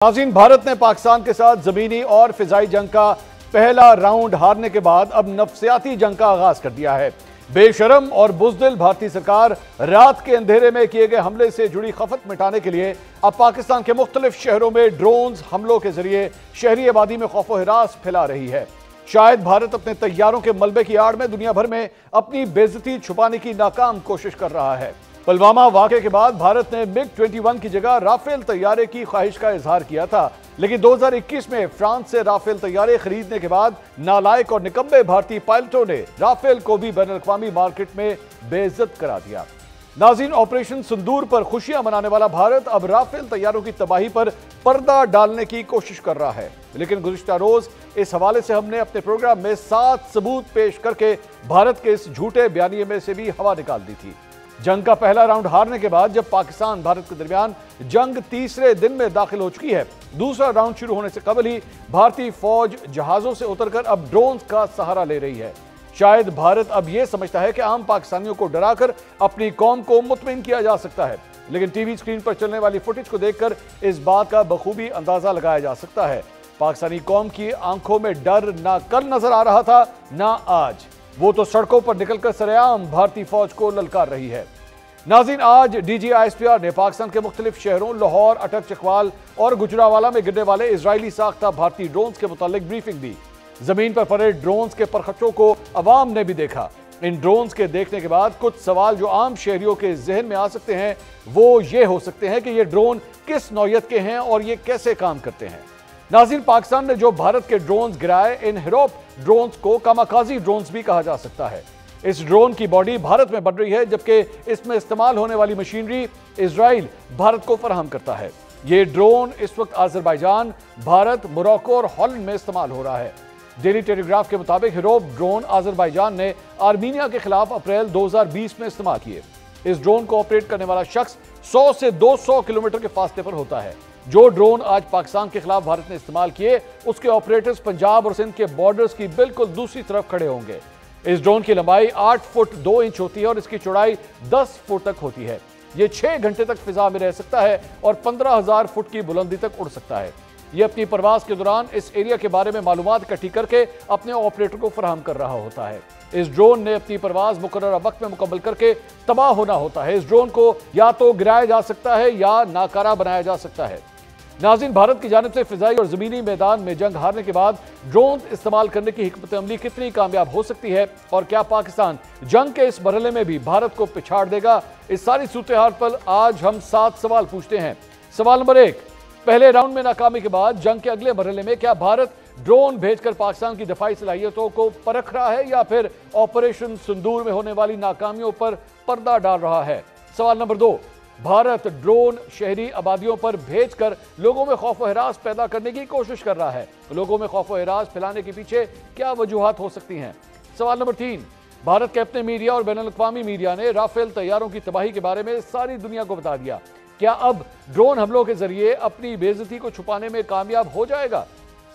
नाज़रीन, भारत ने पाकिस्तान के साथ ज़मीनी और फ़िज़ाई जंग का पहला राउंड हारने के बाद अब नफ्सियाती जंग का आगाज़ कर दिया है। बेशरम और बुज़दिल भारतीय सरकार रात के अंधेरे में किए गए हमले से जुड़ी खफत मिटाने के लिए अब पाकिस्तान के मुख्तलिफ शहरों में ड्रोन्स हमलों के जरिए शहरी आबादी में खौफ व हिरास फैला रही है। शायद भारत अपने तैयारों के मलबे की आड़ में दुनिया भर में अपनी बेइज्जती छुपाने की नाकाम कोशिश कर रहा है। पुलवामा वाक़े के बाद भारत ने MiG-21 की जगह राफेल तैयारे की ख्वाहिश का इजहार किया था, लेकिन 2021 में फ्रांस से राफेल तैयारे खरीदने के बाद नालायक और निकम्मे भारतीय पायलटों ने राफेल को भी बैनुल-अक़वामी मार्केट में बेइज्जत करा दिया। नाज़रीन, ऑपरेशन सिंदूर पर खुशियां मनाने वाला भारत अब राफेल तैयारों की तबाही पर पर्दा डालने की कोशिश कर रहा है, लेकिन गुज़िश्ता रोज इस हवाले से हमने अपने प्रोग्राम में 7 सबूत पेश करके भारत के इस झूठे बयानिए में से भी हवा निकाल दी थी। जंग का पहला राउंड हारने के बाद जब पाकिस्तान भारत के दरमियान जंग तीसरे दिन में दाखिल हो चुकी है, दूसरा राउंड शुरू होने से कबल ही भारतीय फौज जहाजों से उतरकर अब ड्रोन्स का सहारा ले रही है। शायद भारत अब यह समझता है कि आम पाकिस्तानियों को डराकर अपनी कौम को मुतमिन किया जा सकता है, लेकिन टीवी स्क्रीन पर चलने वाली फुटेज को देखकर इस बात का बखूबी अंदाजा लगाया जा सकता है। पाकिस्तानी कौम की आंखों में डर ना कल नजर आ रहा था ना आज, वो तो सड़कों पर निकलकर सरेआम भारतीय फौज को ललकार रही है। नाज़रीन, आज DGISPR ने पाकिस्तान के मुख्तलिफ शहरों लाहौर, अटक, चकवाल और गुजरावाला में गिरने वाले इजरायली साख्ता भारतीय ड्रोन्स के मुतालिक ब्रीफिंग दी। जमीन पर पड़े ड्रोन्स के परखचों को अवाम ने भी देखा। इन ड्रोन्स के देखने के बाद कुछ सवाल जो आम शहरियों के जहन में आ सकते हैं वो ये हो सकते हैं कि ये ड्रोन किस नौयत के हैं और ये कैसे काम करते हैं। नाज़रीन, पाकिस्तान ने जो भारत के ड्रोन्स गिराए, इन हिरोप ड्रोन्स को कामाकाजी ड्रोन्स भी कहा जा सकता है। इस ड्रोन की बॉडी भारत में बन रही है, जबकि इसमें इस्तेमाल होने वाली मशीनरी इजराइल भारत को फराहम करता है। ये ड्रोन इस वक्त आज़रबाईजान, भारत, मोरक्को और हॉलैंड में इस्तेमाल हो रहा है। डेली टेलीग्राफ के मुताबिक हिरोप ड्रोन आज़रबाईजान ने आर्मीनिया के खिलाफ अप्रैल 2020 में इस्तेमाल किए। इस ड्रोन को ऑपरेट करने वाला शख्स 100 से 200 किलोमीटर के फासले पर होता है। जो ड्रोन आज पाकिस्तान के खिलाफ भारत ने इस्तेमाल किए, उसके ऑपरेटर्स पंजाब और सिंध के बॉर्डर्स की बिल्कुल दूसरी तरफ खड़े होंगे। इस ड्रोन की लंबाई 8 फुट 2 इंच होती है और इसकी चौड़ाई 10 फुट तक होती है। यह 6 घंटे तक फिजा में रह सकता है और 15,000 फुट की बुलंदी तक उड़ सकता है। यह अपनी परवास के दौरान इस एरिया के बारे में मालूमात इकट्ठी करके अपने ऑपरेटर को फराहम कर रहा होता है। इस ड्रोन ने अपनी परवास मुकर्ररा वक्त में मुकम्मल करके तबाह होना होता है। इस ड्रोन को या तो गिराया जा सकता है या नाकारा बनाया जा सकता है। नाज़रीन, भारत की जानिब से फिजाई और ज़मीनी मैदान में जंग हारने के बाद ड्रोन इस्तेमाल करने की हिकमत अमली कितनी कामयाब हो सकती है और क्या पाकिस्तान जंग के इस मरहले में भी भारत को पिछाड़ देगा? इस सारी सूरत-ए-हाल पर आज हम 7 सवाल पूछते हैं। सवाल नंबर 1, पहले राउंड में नाकामी के बाद जंग के अगले मरहले में क्या भारत ड्रोन भेजकर पाकिस्तान की दफाई सलाहियतों को परख रहा है या फिर ऑपरेशन सिंदूर में होने वाली नाकामियों पर पर्दा डाल रहा है? सवाल नंबर 2, भारत ड्रोन शहरी आबादियों पर भेजकर लोगों में खौफ व हिरास पैदा करने की कोशिश कर रहा है। लोगों में खौफ व हिरास फैलाने के पीछे क्या वजूहात हो सकती हैं? सवाल नंबर 3, भारत के अपने मीडिया और बैनुल-अक़वामी मीडिया ने राफेल तैयारों की तबाही के बारे में सारी दुनिया को बता दिया। क्या अब ड्रोन हमलों के जरिए अपनी बेइज्जती को छुपाने में कामयाब हो जाएगा?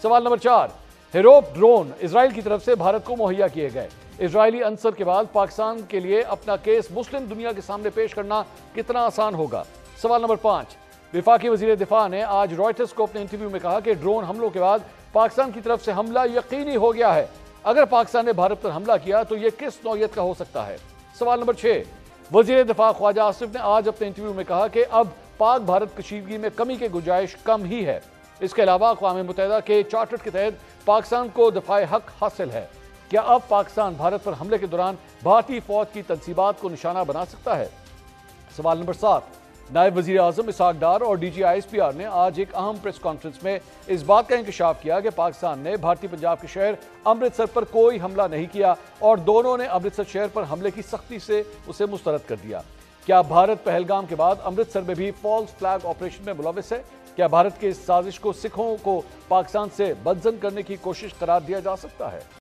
सवाल नंबर 4, हिरोप ड्रोन इजराइल की तरफ से भारत को मुहैया किए गए। इजरायली अंसर के बाद पाकिस्तान के लिए अपना केस मुस्लिम दुनिया के सामने पेश करना कितना आसान होगा? सवाल नंबर 5, वफाकी वज़ीर दिफा ने आज रॉयटर्स को अपने इंटरव्यू में कहा कि ड्रोन हमलों के बाद पाकिस्तान की तरफ से हमला यकीनी हो गया है। अगर पाकिस्तान ने भारत पर हमला किया तो यह किस नौयत का हो सकता है? सवाल नंबर 6, वज़ीर दिफा ख्वाजा आसिफ ने आज अपने इंटरव्यू में कहा कि अब पाक भारत कशीदगी में कमी की गुंजाइश कम ही है। इसके अलावा अक़वाम मुत्तहिदा के चार्टर के तहत पाकिस्तान को दफ़ाए हक हासिल है। क्या अब पाकिस्तान भारत पर हमले के दौरान भारतीय फौज की तनसीबात को निशाना बना सकता है? सवाल नंबर 7, नायब वज़ीर आज़म इसहाक डार और DGISPR ने आज एक अहम प्रेस कॉन्फ्रेंस में इस बात का इंकशाफ किया कि पाकिस्तान ने भारतीय पंजाब के शहर अमृतसर पर कोई हमला नहीं किया और दोनों ने अमृतसर शहर पर हमले की सख्ती से उसे मुस्तरद कर दिया। क्या भारत पहलगाम के बाद अमृतसर में भी फॉल्स फ्लैग ऑपरेशन में मुलविस है? क्या भारत की इस साजिश को सिखों को पाकिस्तान से बदजन करने की कोशिश करार दिया जा सकता है?